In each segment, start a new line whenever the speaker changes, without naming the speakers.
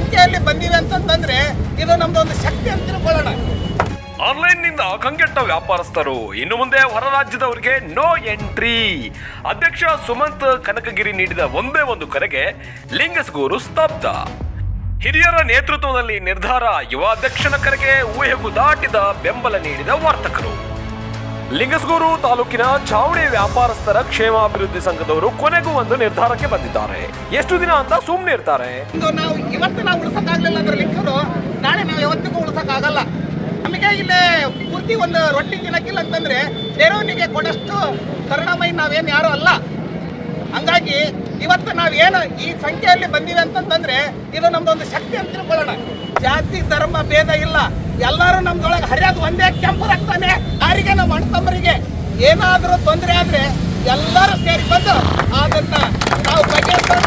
ಸಂಖ್ಯೆಯಲ್ಲಿ ಬಂದಿವೆ ಅಂತಂದ್ರೆ ಇದು ನಮ್ದೊಂದು ಶಕ್ತಿ ಅಂತ ತಿಳ್ಕೊಳ್ಳೋಣ.
ಆನ್ಲೈನ್ನಿಂದ ಕಂಗೆಟ್ಟ ವ್ಯಾಪಾರಸ್ಥರು ಇನ್ನು ಮುಂದೆ ಹೊರ ರಾಜ್ಯದವರಿಗೆ ನೋ ಎಂಟ್ರಿ. ಅಧ್ಯಕ್ಷ ಸುಮಂತ್ ಕನಕಗಿರಿ ನೀಡಿದ ಒಂದೇ ಒಂದು ಕರೆಗೆ ಲಿಂಗಸ್ಗೂರು ಸ್ತಬ್ಧ. ಹಿರಿಯರ ನೇತೃತ್ವದಲ್ಲಿ ನಿರ್ಧಾರ. ಯುವ ಅಧ್ಯಕ್ಷನ ಕರೆಗೆ ಊಹೆಗೂ ದಾಟಿದ ಬೆಂಬಲ ನೀಡಿದ ವರ್ತಕರು. ಲಿಂಗಸ್ಗೂರು ತಾಲೂಕಿನ ಚಾವಡಿ ವ್ಯಾಪಾರಸ್ಥರ ಕ್ಷೇಮಾಭಿವೃದ್ಧಿ ಸಂಘದವರು ಕೊನೆಗೂ ಒಂದು ನಿರ್ಧಾರಕ್ಕೆ ಬಂದಿದ್ದಾರೆ. ಎಷ್ಟು ದಿನ ಅಂತ ಸುಮ್ಮನೆ ಇರ್ತಾರೆ?
ನಾವು ಇವತ್ತು ನಾವು ಉಳಿಸಕ್ಕಾಗಲಿಲ್ಲ ಅಂದ್ರೆ ಲಿಂಗರು ನಾಳೆ ನಾವು ಯಾವತ್ತಿಗೂ ಉಳಿಸಕ್ಕಾಗಲ್ಲ. ನಮಗೆ ಇಲ್ಲೇ ಪೂರ್ತಿ ಒಂದು ರೊಟ್ಟಿ ತಿನ್ನಕ್ಕಿಲ್ಲ ಅಂತಂದ್ರೆ ಬೇರೆಯವನಿಗೆ ಕೊಡಷ್ಟು ಕರುಣಾಮಯಿ ನಾವೇನು ಯಾರು ಅಲ್ಲ. ಹಂಗಾಗಿ ಇವತ್ತು ನಾವೇನು ಈ ಸಂಖ್ಯೆಯಲ್ಲಿ ಬಂದಿವೆ ಅಂತಂದ್ರೆ ಇದು ನಮ್ದೊಂದು ಶಕ್ತಿ ಅಂತ ತಿಳ್ಕೊಳ್ಳೋಣ. ಜಾತಿ ಧರ್ಮ ಭೇದ ಇಲ್ಲ, ಎಲ್ಲರೂ ನಮ್ದೊಳಗೆ ಹರಿಯೋದು ಒಂದೇ ಕೆಂಪು ರಕ್ತಾನೆ. ಯಾರಿಗೆ ನಮ್ಮ ಅಣ್ಣ ತಮ್ಮರಿಗೆ ಏನಾದರೂ ತೊಂದರೆ ಆದ್ರೆ ಎಲ್ಲರೂ ಸೇರಿ ಬಂದು ಅದನ್ನ ನಾವು ಬಗೆಹರಿಸೋಣ.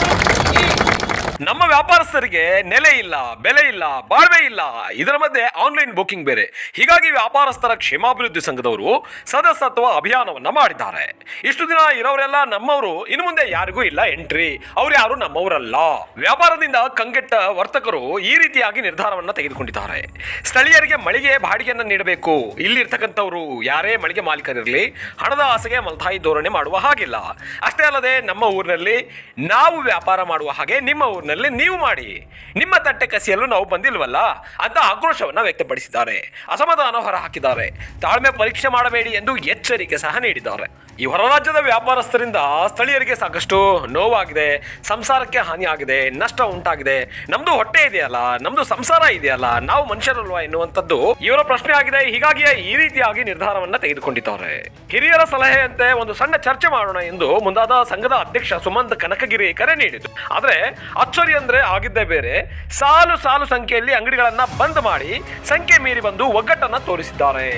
ನಮ್ಮ ವ್ಯಾಪಾರಸ್ಥರಿಗೆ ನೆಲೆ ಇಲ್ಲ, ಬೆಲೆ ಇಲ್ಲ, ಬಾಳ್ವೆ ಇಲ್ಲ. ಇದರ ಮಧ್ಯೆ ಆನ್ಲೈನ್ ಬುಕಿಂಗ್ ಬೇರೆ. ಹೀಗಾಗಿ ವ್ಯಾಪಾರಸ್ಥರ ಕ್ಷೇಮಾಭಿವೃದ್ಧಿ ಸಂಘದವರು ಸದಸ್ಯತ್ವ ಅಭಿಯಾನವನ್ನ ಮಾಡಿದ್ದಾರೆ. ಇಷ್ಟು ದಿನ ಇರೋರೆಲ್ಲ ನಮ್ಮವರು, ಇನ್ನು ಮುಂದೆ ಯಾರಿಗೂ ಇಲ್ಲ ಎಂಟ್ರಿ, ಅವ್ರು ಯಾರು ನಮ್ಮವರಲ್ಲ. ವ್ಯಾಪಾರದಿಂದ ಕಂಗೆಟ್ಟ ವರ್ತಕರು ಈ ರೀತಿಯಾಗಿ ನಿರ್ಧಾರವನ್ನ ತೆಗೆದುಕೊಂಡಿದ್ದಾರೆ. ಸ್ಥಳೀಯರಿಗೆ ಮಳಿಗೆ ಬಾಡಿಗೆಯನ್ನು ನೀಡಬೇಕು. ಇಲ್ಲಿರ್ತಕ್ಕಂಥವ್ರು ಯಾರೇ ಮಳಿಗೆ ಮಾಲೀಕರಿರಲಿ ಹಣದ ಆಸೆಗೆ ಮಲ್ತಾಯಿ ಧೋರಣೆ ಮಾಡುವ ಹಾಗಿಲ್ಲ. ಅಷ್ಟೇ ಅಲ್ಲದೆ ನಮ್ಮ ಊರಿನಲ್ಲಿ ನಾವು ವ್ಯಾಪಾರ ಮಾಡುವ ಹಾಗೆ ನಿಮ್ಮ ಊರಿನಲ್ಲಿ ನೀವು ಮಾಡಿ, ನಿಮ್ಮ ತಟ್ಟೆ ಕಸಿಯಲು ನಾವು ಬಂದಿಲ್ವಲ್ಲ ಅಂತ ಆಕ್ರೋಶವನ್ನ ವ್ಯಕ್ತಪಡಿಸಿದ್ದಾರೆ. ಅಸಮಾಧಾನ ಹೊರಹಾಕಿದ್ದಾರೆ. ತಾಳ್ಮೆ ಪರೀಕ್ಷೆ ಮಾಡಬೇಡಿ ಎಂದು ಎಚ್ಚರಿಕೆ ಸಹ ನೀಡಿದ್ದಾರೆ. ಈ ಹೊರ ರಾಜ್ಯದ ವ್ಯಾಪಾರಸ್ಥರಿಂದ ಸ್ಥಳೀಯರಿಗೆ ಸಾಕಷ್ಟು ನೋವಾಗಿದೆ, ಸಂಸಾರಕ್ಕೆ ಹಾನಿಯಾಗಿದೆ, ನಷ್ಟ ಉಂಟಾಗಿದೆ. ನಮ್ದು ಹೊಟ್ಟೆ ಇದೆಯಲ್ಲ, ನಮ್ದು ಸಂಸಾರ ಇದೆಯಲ್ಲ, ನಾವು ಮನುಷ್ಯರಲ್ವಾ ಎನ್ನುವಂಥದ್ದು ಇವರ ಪ್ರಶ್ನೆ ಆಗಿದೆ. ಹೀಗಾಗಿಯೇ ಈ ರೀತಿಯಾಗಿ ನಿರ್ಧಾರವನ್ನ ತೆಗೆದುಕೊಂಡಿದ್ದಾರೆ. ಹಿರಿಯರ ಸಲಹೆಯಂತೆ ಒಂದು ಸಣ್ಣ ಚರ್ಚೆ ಮಾಡೋಣ ಎಂದು ಮುಂದಾದ ಸಂಘದ ಅಧ್ಯಕ್ಷ ಸುಮಂತ್ ಕನಕಗಿರಿ ಕರೆ ನೀಡಿತು. ಆದ್ರೆ ಅಚ್ಚರಿ ಅಂದ್ರೆ ಆಗಿದ್ದೇ ಬೇರೆ. ಸಾಲು ಸಾಲು ಸಂಖ್ಯೆಯಲ್ಲಿ ಅಂಗಡಿಗಳನ್ನ ಬಂದ್ ಮಾಡಿ ಸಂಖ್ಯೆ ಮೀರಿ ಬಂದು ಒಗ್ಗಟ್ಟನ್ನ ತೋರಿಸಿದ್ದಾರೆ.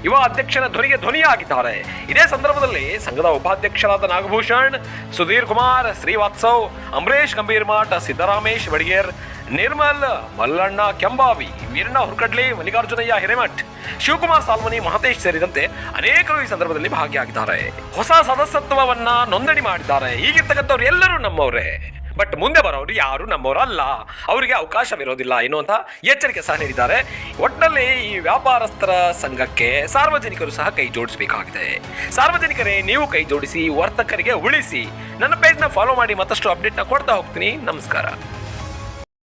ಯುವ ಅಧ್ಯಕ್ಷನ ಧ್ವನಿಗೆ ಧ್ವನಿಯಾಗಿದ್ದಾರೆ. ಇದೇ ಸಂದರ್ಭದಲ್ಲಿ ಸಂಘದ ಉಪಾಧ್ಯಕ್ಷರಾದ ನಾಗಭೂಷಣ್, ಸುಧೀರ್ ಕುಮಾರ್, ಶ್ರೀವಾತ್ಸವ್, ಅಂಬರೀಶ್ ಗಂಭೀರ್ಮಠ್, ಸಿದ್ದರಾಮೇಶ್ ವಡಿಗೇರ್, ನಿರ್ಮಲ್, ಮಲ್ಲಣ್ಣ ಕೆಂಬಾವಿ, ವೀರಣ್ಣ ಹುರ್ಕಡ್ಲಿ, ಮಲ್ಲಿಕಾರ್ಜುನಯ್ಯ ಹಿರೇಮಠ್, ಶಿವಕುಮಾರ್ ಸಾಲ್ಮನಿ, ಮಹತೇಶ್ ಸೇರಿದಂತೆ ಅನೇಕರು ಈ ಸಂದರ್ಭದಲ್ಲಿ ಭಾಗಿಯಾಗಿದ್ದಾರೆ. ಹೊಸ ಸದಸ್ಯತ್ವವನ್ನ ನೋಂದಣಿ ಮಾಡಿದ್ದಾರೆ. ಈಗಿರ್ತಕ್ಕಂಥವ್ರು ಎಲ್ಲರೂ ನಮ್ಮವರೇ, ಬಟ್ ಮುಂದೆ ಬರೋರು ಯಾರು ನಮ್ಮವರಲ್ಲ, ಅವರಿಗೆ ಅವಕಾಶವಿರೋದಿಲ್ಲ ಎನ್ನುವಂತ ಎಚ್ಚರಿಕೆ ಸಹ ನೀಡಿದ್ದಾರೆ. ಒಟ್ಟಿನಲ್ಲಿ ಈ ವ್ಯಾಪಾರಸ್ಥರ ಸಂಘಕ್ಕೆ ಸಾರ್ವಜನಿಕರು ಸಹ ಕೈ ಜೋಡಿಸಬೇಕಾಗಿದೆ. ಸಾರ್ವಜನಿಕರೇ, ನೀವು ಕೈ ಜೋಡಿಸಿ, ವರ್ತಕರಿಗೆ ಉಳಿಸಿ. ನನ್ನ ಪೇಜ್ನ ಫಾಲೋ ಮಾಡಿ, ಮತ್ತಷ್ಟು ಅಪ್ಡೇಟ್ನ ಕೊಡ್ತಾ ಹೋಗ್ತೀನಿ. ನಮಸ್ಕಾರ.